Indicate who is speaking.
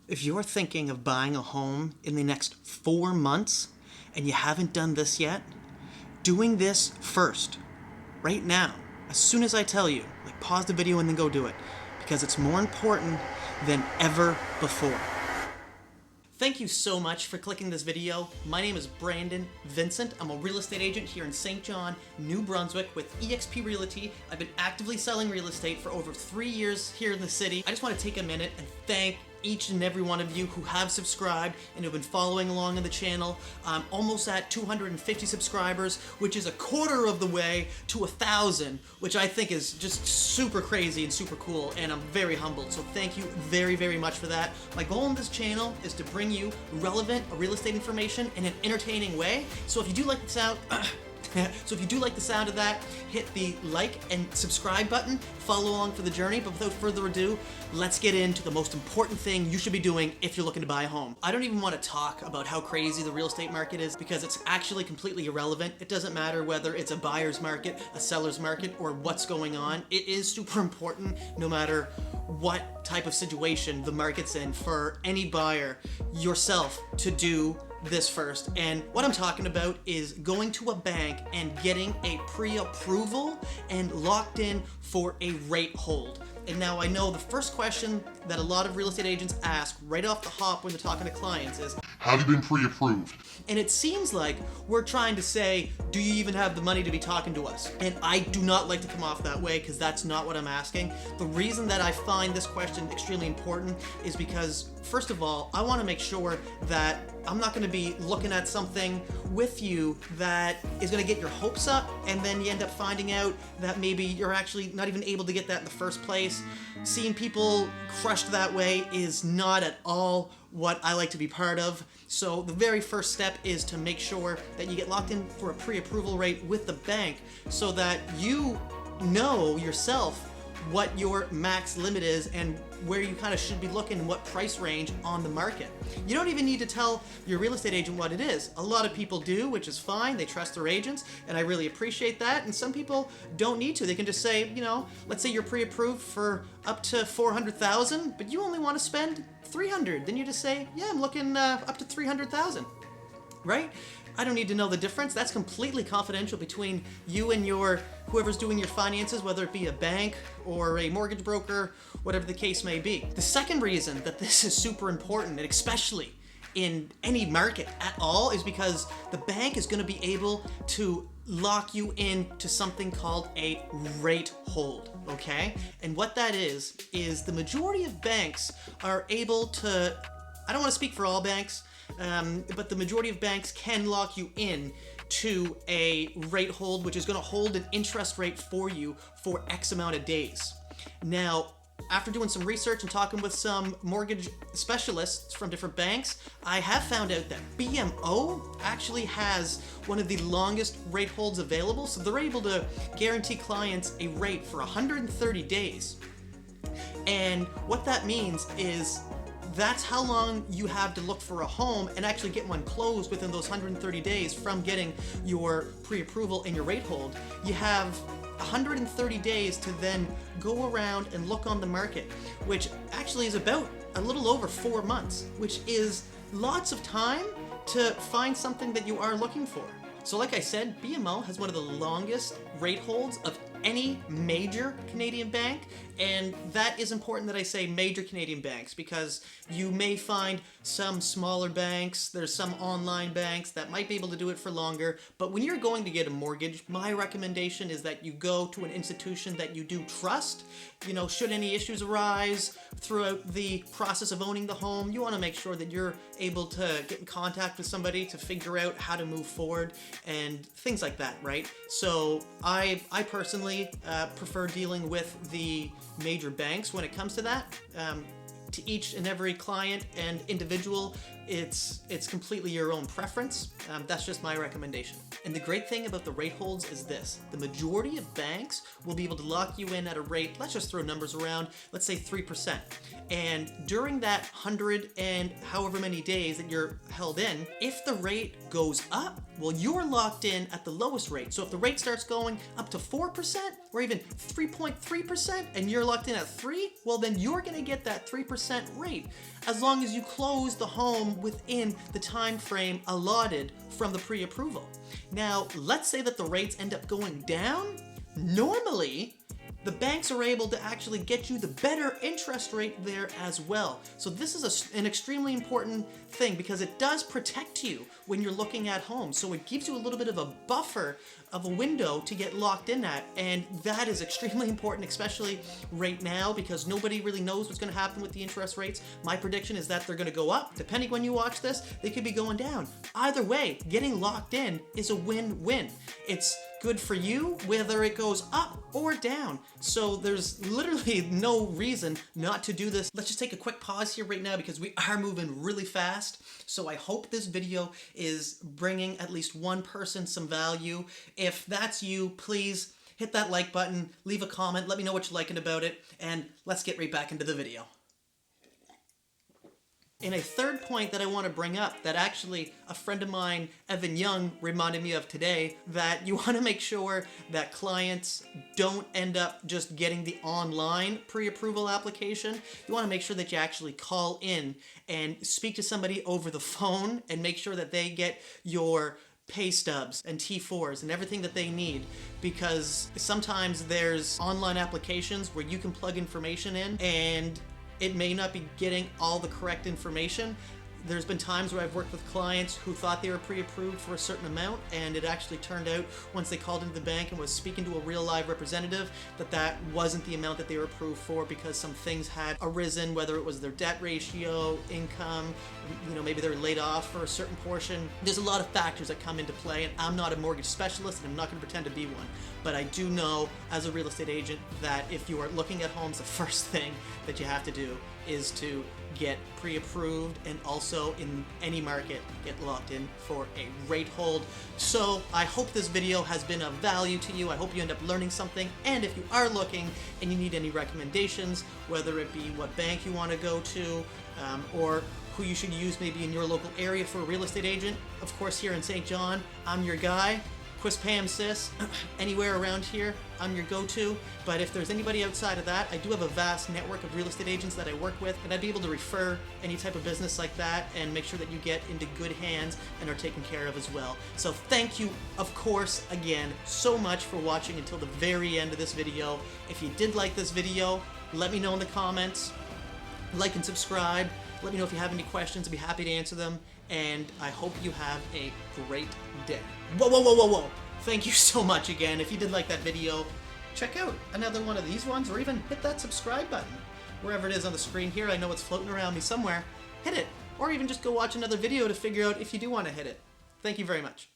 Speaker 1: If you're thinking of buying a home in the next 4 months and you haven't done this yet, doing this first, right now, as soon as I tell you, like pause the video and then go do it, because it's more important than ever before. Thank you so much for clicking this video. My name is Brandon Vincent. I'm a real estate agent here in St. John, New Brunswick with eXp Realty. I've been actively selling real estate for over 3 years here in the city. I just want to take a minute and thank each and every one of you who have subscribed and who've been following along on the channel. I'm almost at 250 subscribers, which is a quarter of the way to 1,000, which I think is just super crazy and super cool, and I'm very humbled. So thank you very, very much for that. My goal on this channel is to bring you relevant real estate information in an entertaining way. So if you do like the sound, of that, hit the like and subscribe button, follow along for the journey. But without further ado, let's get into the most important thing you should be doing if you're looking to buy a home. I don't even want to talk about how crazy the real estate market is because it's actually completely irrelevant. It doesn't matter whether it's a buyer's market, a seller's market, or what's going on. It is super important no matter what type of situation the market's in for any buyer, yourself, to do this first. And what I'm talking about is going to a bank and getting a pre-approval and locked in for a rate hold. And now I know the first question that a lot of real estate agents ask right off the hop when they're talking to clients is,
Speaker 2: have you been pre-approved?
Speaker 1: And it seems like we're trying to say, do you even have the money to be talking to us? And I do not like to come off that way because that's not what I'm asking. The reason that I find this question extremely important is because, first of all, I want to make sure that I'm not going to be looking at something with you that is going to get your hopes up, and then you end up finding out that maybe you're actually not even able to get that in the first place. Seeing people crushed that way is not at all what I like to be part of. So the very first step is to make sure that you get locked in for a pre-approval rate with the bank so that you know yourself what your max limit is and where you kind of should be looking, what price range on the market. You don't even need to tell your real estate agent what it is. A lot of people do, which is fine. They trust their agents, and I really appreciate that. And some people don't need to. They can just say, you know, let's say you're pre-approved for up to $400,000, but you only want to spend $300. Then you just say, yeah, I'm looking up to $300,000, right? I don't need to know the difference. That's completely confidential between you and whoever's doing your finances, whether it be a bank or a mortgage broker, whatever the case may be. The second reason that this is super important, and especially in any market at all, is because the bank is going to be able to lock you into something called a rate hold, okay? And what that is the majority of banks are able to, I don't want to speak for all banks, but the majority of banks can lock you in to a rate hold, which is going to hold an interest rate for you for X amount of days. Now, after doing some research and talking with some mortgage specialists from different banks, I have found out that BMO actually has one of the longest rate holds available. So they're able to guarantee clients a rate for 130 days. And what that means is that's how long you have to look for a home and actually get one closed within those 130 days from getting your pre-approval and your rate hold. You have 130 days to then go around and look on the market, which actually is about a little over 4 months, which is lots of time to find something that you are looking for. So like I said, BMO has one of the longest rate holds of any major Canadian bank, and that is important that I say major Canadian banks because you may find some smaller banks, there's some online banks that might be able to do it for longer, but when you're going to get a mortgage, my recommendation is that you go to an institution that you do trust. You know, should any issues arise throughout the process of owning the home, you want to make sure that you're able to get in contact with somebody to figure out how to move forward and things like that, right? So I personally prefer dealing with the major banks when it comes to that. To each and every client and individual, it's completely your own preference. That's just my recommendation. And the great thing about the rate holds is this: the majority of banks will be able to lock you in at a rate, let's just throw numbers around, let's say 3%. And during that 100 and however many days that you're held in, if the rate goes up, well, you're locked in at the lowest rate. So if the rate starts going up to 4%, or even 3.3% and you're locked in at 3, well then you're gonna get that 3% rate as long as you close the home within the time frame allotted from the pre-approval. Now, let's say that the rates end up going down. Normally, the banks are able to actually get you the better interest rate there as well. So this is an extremely important thing because it does protect you when you're looking at homes. So it gives you a little bit of a buffer of a window to get locked in at, and that is extremely important, especially right now, because nobody really knows what's going to happen with the interest rates. My prediction is that they're going to go up. Depending when you watch this, they could be going down. Either way, getting locked in is a win-win. It's good for you whether it goes up or down. So there's literally no reason not to do this. Let's just take a quick pause here right now because we are moving really fast. So I hope this video is bringing at least one person some value. If that's you, please hit that like button, leave a comment, let me know what you're liking about it, and let's get right back into the video. And a third point that I want to bring up that actually a friend of mine, Evan Young, reminded me of today, that you want to make sure that clients don't end up just getting the online pre-approval application. You want to make sure that you actually call in and speak to somebody over the phone and make sure that they get your pay stubs and T4s and everything that they need, because sometimes there's online applications where you can plug information in and it may not be getting all the correct information. There's been times where I've worked with clients who thought they were pre-approved for a certain amount, and it actually turned out once they called into the bank and was speaking to a real live representative that that wasn't the amount that they were approved for because some things had arisen, whether it was their debt ratio, income, maybe they were laid off for a certain portion. There's a lot of factors that come into play, and I'm not a mortgage specialist and I'm not going to pretend to be one. But I do know as a real estate agent that if you are looking at homes, the first thing that you have to do is to get pre-approved, and also in any market get locked in for a rate hold. So I hope this video has been of value to you. I hope you end up learning something, and if you are looking and you need any recommendations, whether it be what bank you want to go to or who you should use maybe in your local area for a real estate agent, of course here in St. John, I'm your guy. Quis Pam Sis, anywhere around here, I'm your go-to. But if there's anybody outside of that, I do have a vast network of real estate agents that I work with, and I'd be able to refer any type of business like that and make sure that you get into good hands and are taken care of as well. So thank you, of course, again, so much for watching until the very end of this video. If you did like this video, let me know in the comments. Like and subscribe. Let me know if you have any questions. I'd be happy to answer them. And I hope you have a great day. Whoa, whoa, whoa, whoa, whoa. Thank you so much again. If you did like that video, check out another one of these ones, or even hit that subscribe button. Wherever it is on the screen here, I know it's floating around me somewhere. Hit it. Or even just go watch another video to figure out if you do want to hit it. Thank you very much.